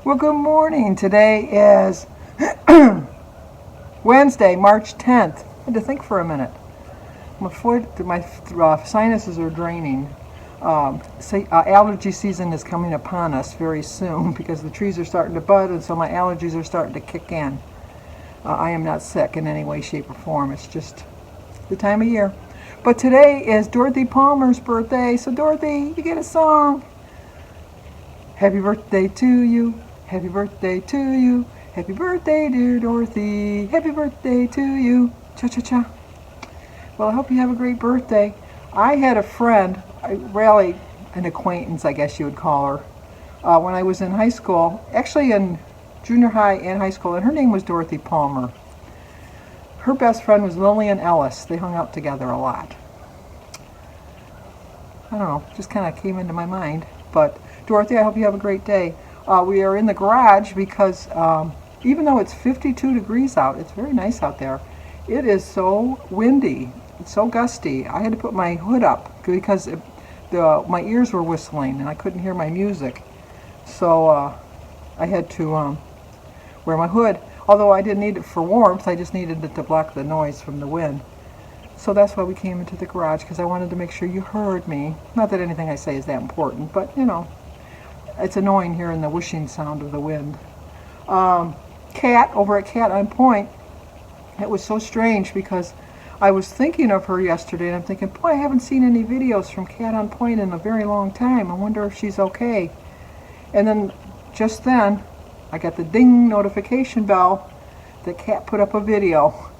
Well, good morning. Today is Wednesday, March 10th. I had to think for a minute. My sinuses are draining. Allergy season is coming upon us very soon because the trees are starting to bud, and so my allergies are starting to kick in. I am not sick in any way, shape, or form. It's just the time of year. But today is Dorothy Palmer's birthday, so Dorothy, you get a song. Happy birthday to you. Happy birthday to you. Happy birthday, dear Dorothy. Happy birthday to you. Cha-cha-cha. Well, I hope you have a great birthday. I had a friend, really an acquaintance, I guess you would call her, when I was in high school, actually in junior high and high school, and her name was Dorothy Palmer. Her best friend was Lillian Ellis. They hung out together a lot. I don't know, just kind of came into my mind. But Dorothy, I hope you have a great day. We are in the garage because even though it's 52 degrees out, it's very nice out there. It is so windy. It's so gusty. I had to put my hood up because my ears were whistling and I couldn't hear my music. So I had to wear my hood. Although I didn't need it for warmth, I just needed it to block the noise from the wind. So that's why we came into the garage, because I wanted to make sure you heard me. Not that anything I say is that important, but you know, it's annoying hearing the whooshing sound of the wind. Cat, over at Cat on Point, it was so strange because I was thinking of her yesterday and I'm thinking, boy, I haven't seen any videos from Cat on Point in a very long time. I wonder if she's okay. And then, just then, I got the ding notification bell that Cat put up a video.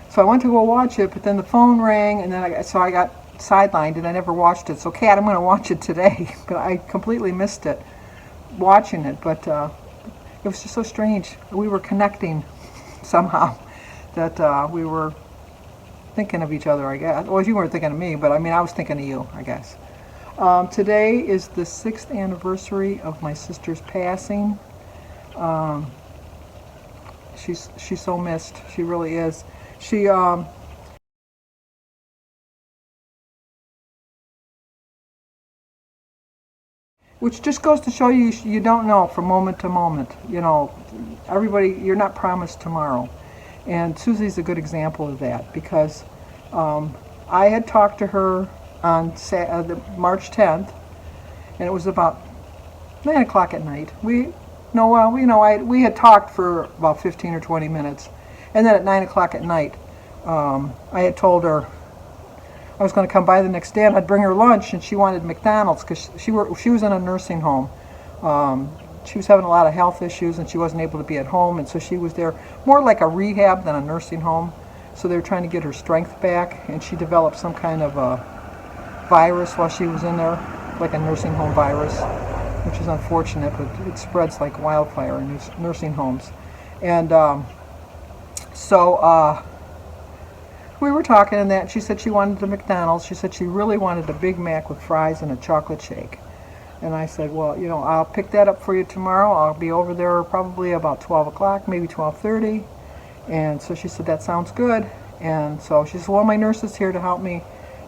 So I went to go watch it, but then the phone rang, and then I got sidelined and I never watched it. So Cat, I'm going to watch it today, but I completely missed it watching it. But it was just so strange. We were connecting somehow, that we were thinking of each other, I guess. Well, you weren't thinking of me, but I mean, I was thinking of you, I guess. Today is the 6th anniversary of my sister's passing. She's so missed. She really is. She which just goes to show you, you don't know from moment to moment. You know, everybody, you're not promised tomorrow. And Susie's a good example of that, because I had talked to her on March 10th, and it was about 9 o'clock at night. We had talked for about 15 or 20 minutes. And then at 9 o'clock at night, I had told her I was going to come by the next day and I'd bring her lunch, and she wanted McDonald's because she was in a nursing home. She was having a lot of health issues and she wasn't able to be at home, and so she was there more like a rehab than a nursing home. So they were trying to get her strength back, and she developed some kind of a virus while she was in there, like a nursing home virus, which is unfortunate, but it spreads like wildfire in these nursing homes. And so we were talking, and that she said she wanted the McDonald's. She said she really wanted a Big Mac with fries and a chocolate shake. And I said, well, you know, I'll pick that up for you tomorrow. I'll be over there probably about 12 o'clock, maybe 12:30. And so she said, that sounds good. And so she said, well, my nurse is here to help me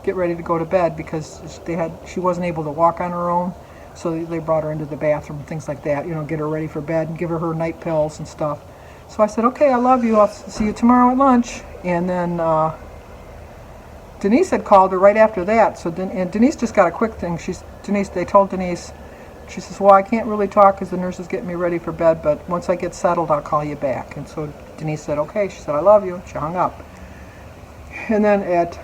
get ready to go to bed, because she wasn't able to walk on her own. So they brought her into the bathroom and things like that, you know, get her ready for bed and give her night pills and stuff. So I said, okay, I love you. I'll see you tomorrow at lunch. And then Denise had called her right after that. So and Denise just got a quick thing. They told Denise, she says, well, I can't really talk because the nurse is getting me ready for bed, but once I get settled, I'll call you back. And so Denise said, okay. She said, I love you. She hung up. And then at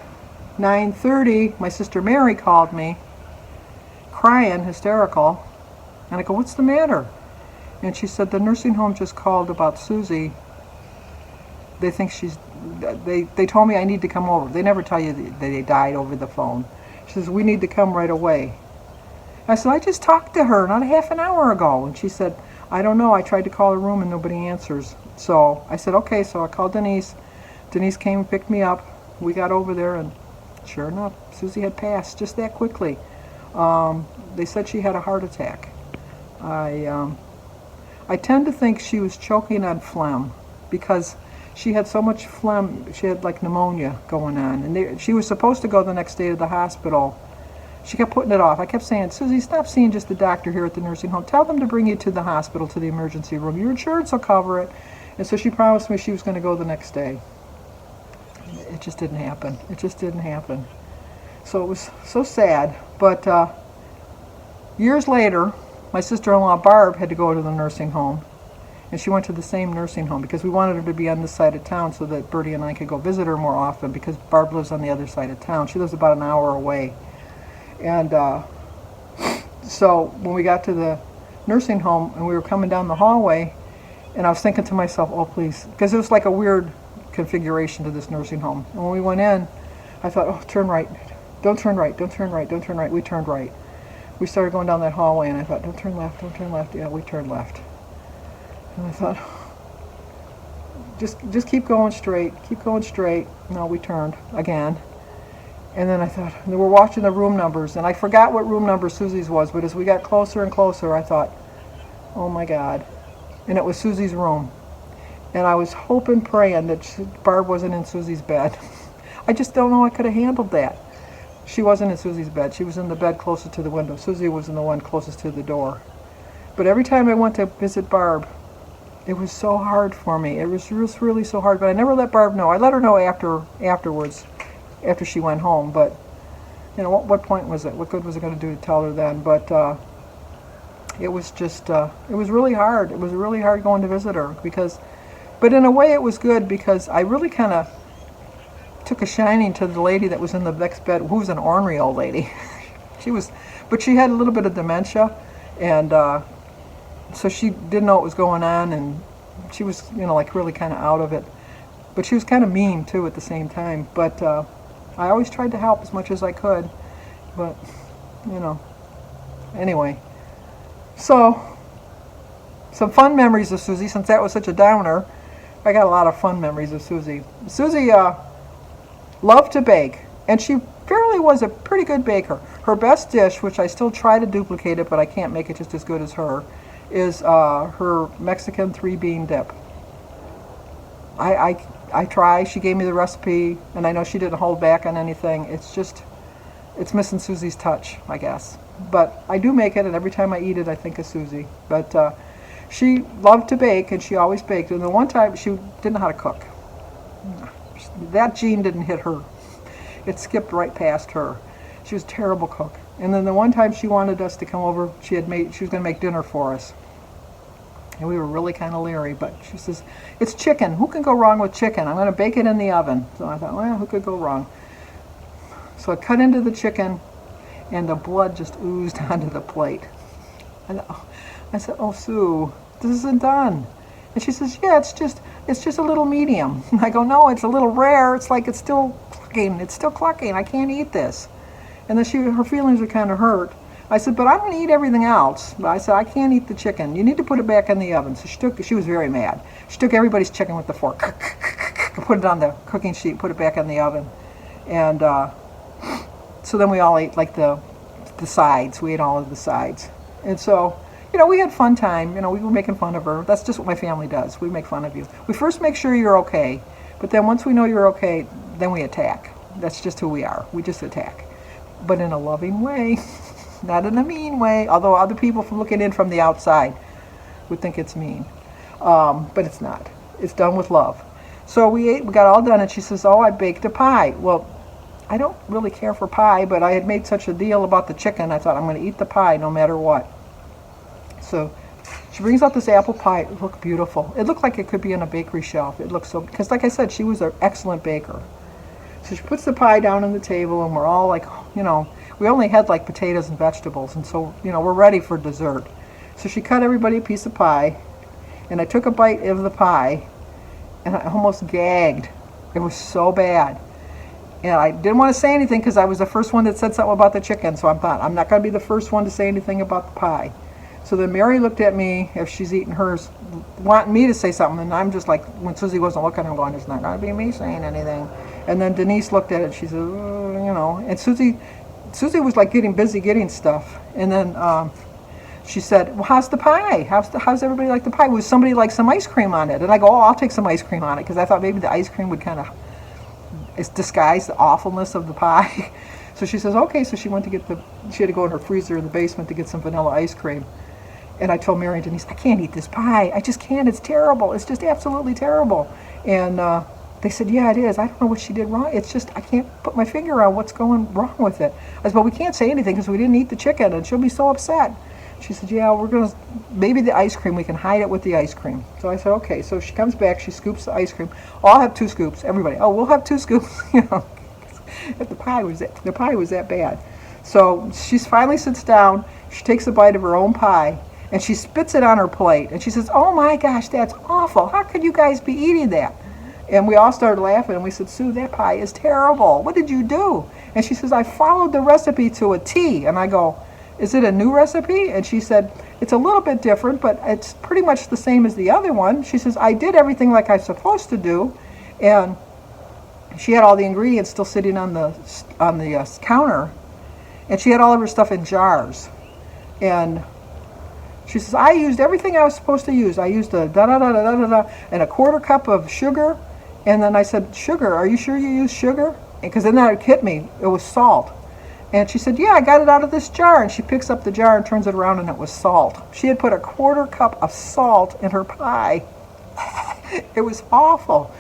9:30, my sister Mary called me, crying, hysterical. And I go, what's the matter? And she said, the nursing home just called about Susie. They think they told me I need to come over. They never tell you that they died over the phone. She says, we need to come right away. I said, I just talked to her not a half an hour ago. And she said, I don't know. I tried to call her room and nobody answers. So I said, okay. So I called Denise. Denise came and picked me up. We got over there, and sure enough, Susie had passed just that quickly. They said she had a heart attack. I tend to think she was choking on phlegm, because she had so much phlegm. She had like pneumonia going on, and she was supposed to go the next day to the hospital She kept putting it off. I kept saying, Susie, stop seeing just the doctor here at the nursing home. Tell them to bring you to the hospital, to the emergency room. Your insurance will cover it. And so she promised me she was going to go the next day. It just didn't happen. It just didn't happen. So it was so sad. But years later, my sister-in-law Barb had to go to the nursing home. And she went to the same nursing home because we wanted her to be on this side of town so that Bertie and I could go visit her more often, because Barb lives on the other side of town. She lives about an hour away. And so when we got to the nursing home and we were coming down the hallway, and I was thinking to myself, oh please, because it was like a weird configuration to this nursing home. And when we went in, I thought, oh, turn right. Don't turn right, don't turn right, don't turn right. We turned right. We started going down that hallway, and I thought, don't turn left, don't turn left. Yeah, we turned left. And I thought, just keep going straight, keep going straight. No, we turned again. And then I thought, and we're watching the room numbers, and I forgot what room number Susie's was, but as we got closer and closer, I thought, oh my God. And it was Susie's room. And I was hoping, praying that Barb wasn't in Susie's bed. I just don't know I could have handled that. She wasn't in Susie's bed. She was in the bed closest to the window. Susie was in the one closest to the door. But every time I went to visit Barb, it was so hard for me. It was just really so hard. But I never let Barb know. I let her know afterwards, after she went home. But, you know, what point was it? What good was it going to do to tell her then? But it was just, it was really hard. It was really hard going to visit her. But in a way it was good, because I really kind of took a shining to the lady that was in the next bed, who was an ornery old lady. But she had a little bit of dementia, and so she didn't know what was going on, and she was, you know, like really kind of out of it. But she was kind of mean too at the same time. But I always tried to help as much as I could. But, you know, anyway. So, some fun memories of Susie, since that was such a downer. I got a lot of fun memories of Susie. Susie loved to bake, and she fairly was a pretty good baker. Her best dish, which I still try to duplicate it, but I can't make it just as good as her, is her Mexican 3-bean dip. I try. She gave me the recipe, and I know she didn't hold back on anything. It's missing Susie's touch, I guess. But I do make it, and every time I eat it, I think of Susie. But she loved to bake, and she always baked. And the one time, she didn't know how to cook. That gene didn't hit her. It skipped right past her. She was a terrible cook. And then the one time she wanted us to come over, she was going to make dinner for us. And we were really kind of leery, but she says, it's chicken. Who can go wrong with chicken? I'm going to bake it in the oven. So I thought, well, who could go wrong? So I cut into the chicken, and the blood just oozed onto the plate. And I said, oh, Sue, this isn't done. And she says, yeah, it's just a little medium. And I go, no, it's a little rare. It's like it's still clucking. I can't eat this. And then her feelings were kind of hurt. I said, but I'm going to eat everything else. But I said, I can't eat the chicken. You need to put it back in the oven. So she was very mad. She took everybody's chicken with the fork, put it on the cooking sheet, put it back in the oven. And so then we all ate like the sides. We ate all of the sides. And so, you know, we had fun time. You know, we were making fun of her. That's just what my family does. We make fun of you. We first make sure you're okay. But then once we know you're okay, then we attack. That's just who we are. We just attack. But in a loving way. Not in a mean way, although other people from looking in from the outside would think it's mean. But it's not. It's done with love. So we ate, we got all done, and she says, oh, I baked a pie. Well, I don't really care for pie, but I had made such a deal about the chicken, I thought I'm going to eat the pie no matter what. So she brings out this apple pie. It looked beautiful. It looked like it could be on a bakery shelf. It looked so, because like I said, she was an excellent baker. So she puts the pie down on the table, and we're all like, you know, we only had like potatoes and vegetables, and so, you know, we're ready for dessert. So she cut everybody a piece of pie, and I took a bite of the pie, and I almost gagged. It was so bad. And I didn't want to say anything because I was the first one that said something about the chicken, so I thought, I'm not going to be the first one to say anything about the pie. So then Mary looked at me, if she's eating hers, wanting me to say something, and I'm just like, when Susie wasn't looking, I'm going, it's not going to be me saying anything. And then Denise looked at it, she said, oh, you know, and Susie was like getting busy getting stuff. And then she said, well, how's the pie? How's everybody like the pie? Was somebody like some ice cream on it? And I go, oh, I'll take some ice cream on it, because I thought maybe the ice cream would kind of disguise the awfulness of the pie. So she says, okay. So she went to get she had to go in her freezer in the basement to get some vanilla ice cream. And I told Mary and Denise, I can't eat this pie. I just can't. It's terrible. It's just absolutely terrible. And they said, yeah, it is. I don't know what she did wrong. It's just, I can't put my finger on what's going wrong with it. I said, well, we can't say anything because we didn't eat the chicken, and she'll be so upset. She said, yeah, we're going to, maybe the ice cream, we can hide it with the ice cream. So I said, okay. So she comes back, she scoops the ice cream. Oh, I'll have 2 scoops. Everybody, oh, we'll have 2 scoops. You know, if the pie was that bad. So she finally sits down, she takes a bite of her own pie, and she spits it on her plate. And she says, oh my gosh, that's awful. How could you guys be eating that? And we all started laughing, and we said, Sue, that pie is terrible. What did you do? And she says, I followed the recipe to a T. And I go, is it a new recipe? And she said, it's a little bit different, but it's pretty much the same as the other one. She says, I did everything like I'm supposed to do. And she had all the ingredients still sitting on the counter. And she had all of her stuff in jars. And she says, I used everything I was supposed to use. I used a da-da-da-da-da-da and a 1/4 cup of sugar. And then I said, sugar, are you sure you used sugar? Because then that hit me. It was salt. And she said, yeah, I got it out of this jar. And she picks up the jar and turns it around, and it was salt. She had put a 1/4 cup of salt in her pie. It was awful.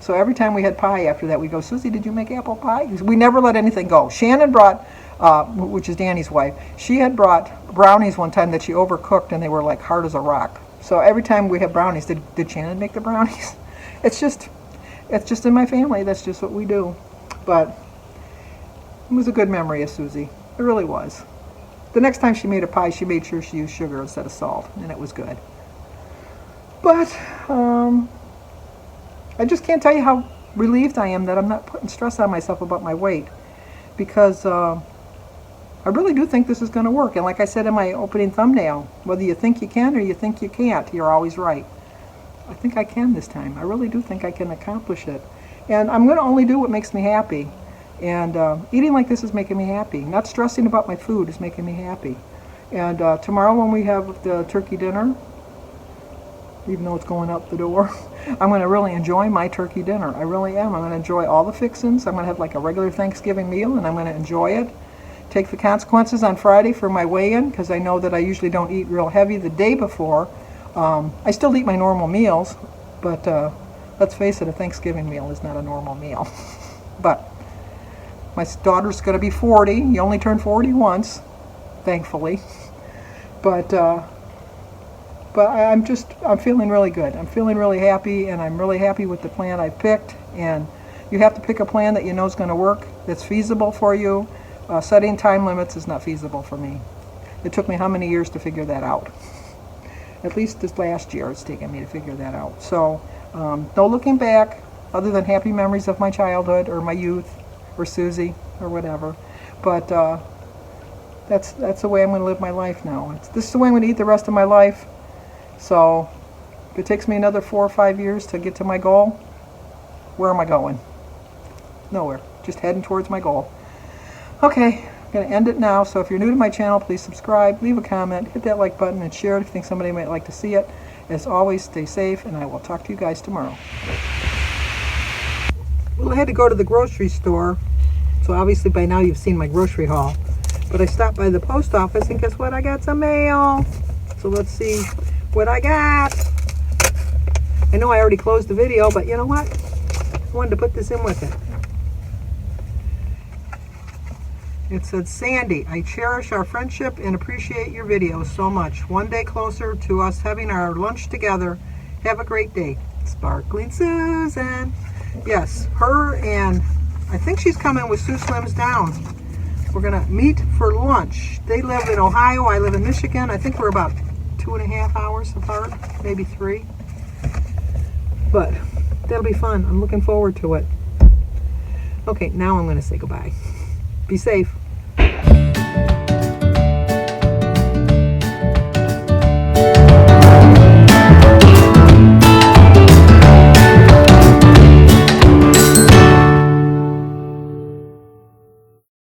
So every time we had pie after that, we go, Susie, did you make apple pie? We never let anything go. Shannon brought, which is Danny's wife, she had brought brownies one time that she overcooked, and they were like hard as a rock. So every time we have brownies, did Shannon make the brownies? It's just in my family. That's just what we do. But it was a good memory of Susie. It really was. The next time she made a pie, she made sure she used sugar instead of salt, and it was good. But I just can't tell you how relieved I am that I'm not putting stress on myself about my weight, because I really do think this is going to work. And like I said in my opening thumbnail, whether you think you can or you think you can't, you're always right. I think I can this time. I really do think I can accomplish it. And I'm going to only do what makes me happy. And eating like this is making me happy. Not stressing about my food is making me happy. And tomorrow when we have the turkey dinner, even though it's going out the door, I'm going to really enjoy my turkey dinner. I really am. I'm going to enjoy all the fixings. I'm going to have like a regular Thanksgiving meal, and I'm going to enjoy it. Take the consequences on Friday for my weigh-in, because I know that I usually don't eat real heavy the day before. I still eat my normal meals, but let's face it, a Thanksgiving meal is not a normal meal. But my daughter's going to be 40. You only turn 40 once, thankfully. But I'm feeling really good. I'm feeling really happy, and I'm really happy with the plan I picked. And you have to pick a plan that you know is going to work, that's feasible for you. Setting time limits is not feasible for me. It took me how many years to figure that out? At least this last year it's taken me to figure that out. So no looking back, other than happy memories of my childhood or my youth or Susie or whatever. But that's the way I'm going to live my life now. This is the way I'm going to eat the rest of my life. So if it takes me another 4 or 5 years to get to my goal, where am I going? Nowhere. Just heading towards my goal. Okay, I'm going to end it now. So if you're new to my channel, please subscribe, leave a comment, hit that like button, and share it if you think somebody might like to see it. As always, stay safe, and I will talk to you guys tomorrow. Well, I had to go to the grocery store, so obviously by now you've seen my grocery haul. But I stopped by the post office, and guess what? I got some mail. So let's see what I got. I know I already closed the video, but you know what? I wanted to put this in with it. It said, Sandy, I cherish our friendship and appreciate your videos so much. One day closer to us having our lunch together. Have a great day. Sparkling Susan. Yes, her, and I think she's coming with Sue Slims Down. We're going to meet for lunch. They live in Ohio. I live in Michigan. I think we're about 2.5 hours apart, maybe 3. But that'll be fun. I'm looking forward to it. Okay, now I'm going to say goodbye. Be safe.